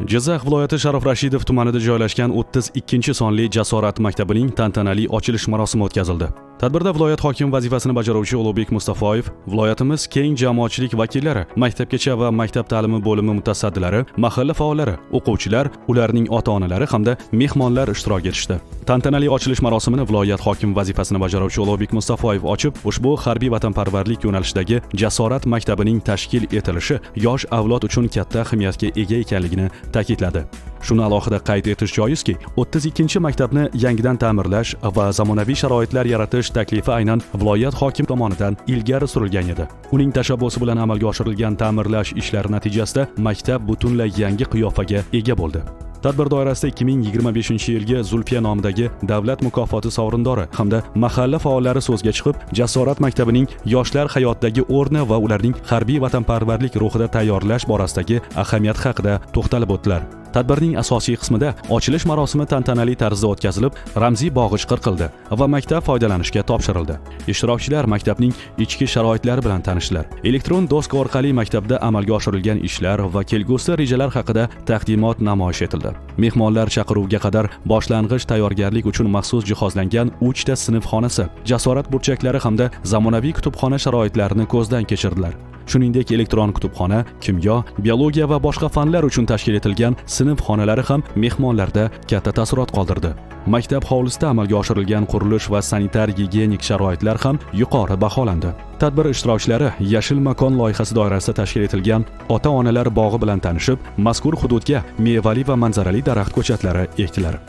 Jizzax viloyati Sharof Rashidov tumanida joylashgan 32 sonli Jasorat maktabining tantanali ochilish marosimi o'tkazildi. Tadbirda viloyat hokimi vazifasini bajaruvchi Ulug'bek Mustafoyev, viloyatimiz keng jamoatchilik vakillari, maktabgacha va maktab ta'limi bo'limi mutasaddilari, mahalla faollari, o'quvchilar, ularning ota-onalari hamda mehmonlar ishtirok etishdi. Tantanali ochilish marosimini viloyat hokimi vazifasini bajaruvchi Ulug'bek Mustafoyev ochib, ushbu harbiy vatanparvarlik yo'nalishidagi Jasorat maktabining tashkil etilishi yosh avlod uchun katta ahamiyatga ega ekanligini ta'kidladi. Shuni alohida qayd etish joizki, 32 maktabni yangidan ta'mirlash va zamonaviy sharoitlar yaratish taklifi aynan viloyat hokimi tomonidan ilgari surilgan edi. Uning tashabbusi bilan amalga oshirilgan ta'mirlash ishlari natijasida maktab butunlay yangi qiyofaga ega bo'ldi. Tadbir doirasida 2025-yilgi Zulfiya nomidagi davlat mukofoti sovrindori hamda mahalla faollari so'zga chiqib, Jasorat maktabining yoshlar hayotidagi o'rni va ularning harbiy vatanparvarlik ruhida tayyorlash borasidagi ahamiyat haqida to'xtalib o'tdilar. Tadbirning asosiy qismida ochilish marosimi tantanali tarzda o'tkazilib, ramziy bog'ich qirqildi va maktab foydalanishga topshirildi. Ishtirokchilar maktabning ichki sharoitlari bilan tanishdilar. Elektron doska orqali maktabda amalga oshirilgan ishlar va kelgusi rejalar haqida taqdimot namoyish etildi. Mehmonlar chaqiruviga qadar boshlang'ich tayyorgarlik uchun maxsus jihozlangan 3 ta sinf xonasi, jasorat burchaklari hamda zamonaviy kutubxona sharoitlarini ko'zdan kechirdilar. Shuningdek, elektron kutubxona, kimyo, biologiya va boshqa fanlar uchun tashkil etilgan sinf xonalari ham mehmonlarda katta taassurot qoldirdi. Maktab hovlisida amalga oshirilgan qurilish va sanitar-gigiyenik sharoitlar ham yuqori baholandi. Tadbir ishtirokchilari Yashil makon loyihasi doirasida tashkil etilgan ota-onalar bog'i bilan tanishib, mazkur hududga mevali va manzarali daraxt ko'chatlari ekdilar.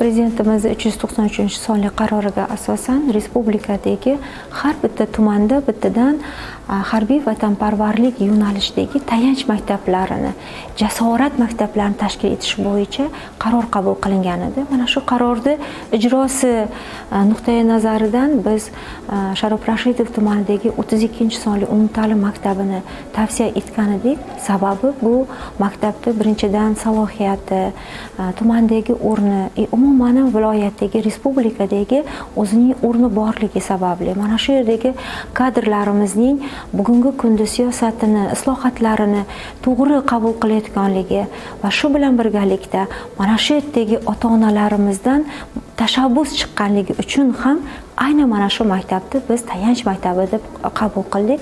Prezidentimiz 393-sonli qaroriga asosan respublikadagi har bitta tumanda bittadan harbiy vatanparvarlik yo'nalishidagi tayanch maktablarini, jasorat maktablarini tashkil etish bo'yicha qaror qabul qilingan edi. Mana shu qarorni ijrosi nuqtai nazaridan biz Sharof Rashidov tumanidagi 32-sonli umumta'lim maktabini tavsiya etgan edik. Sababi bu maktabda birinchidan salohiyati, tumandagi o'rni, umuman viloyatdagi, respublikadagi o'zining o'rni borligi sababli mana shu yerdagi kadrlarimizning bugungi kunda siyosatini, islohotlarini to'g'ri qabul qilayotganligi va shu bilan birgalikda mana shu yerdagi ota-onalarimizdan tashabbus chiqqanligi uchun ham ayni mana shu maktabni biz tayanch maktabi deb qabul qildik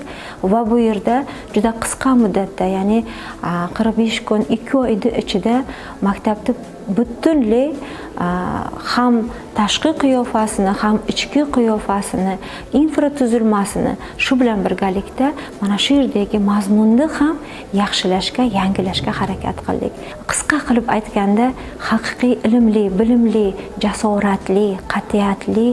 va bu yerda juda qisqa muddatda, ya'ni 45 kun, 2 oyning ichida maktabni butunlay ham tashqi qiyofasini, ham ichki qiyofasini, infratuzilmasini shu bilan birgalikda mana shu yerdagi mazmunni ham yaxshilashga, yangilashga harakat qildik. Qisqa qilib aytganda, haqiqiy ilmli, bilimli, jasoratli, qat'iyatli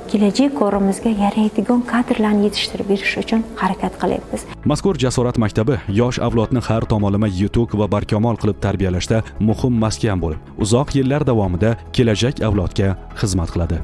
kelajak o'rimizga yaraydigan kadrlarni yetishtirib berish uchun harakat qilyapmiz. Mazkur Jasorat maktabi yosh avlodni har tomonlama yutuq va barkamol qilib tarbiyalashda muhim maskan bo'lib, uzoq yillar davomida kelajak avlodga xizmat qiladi.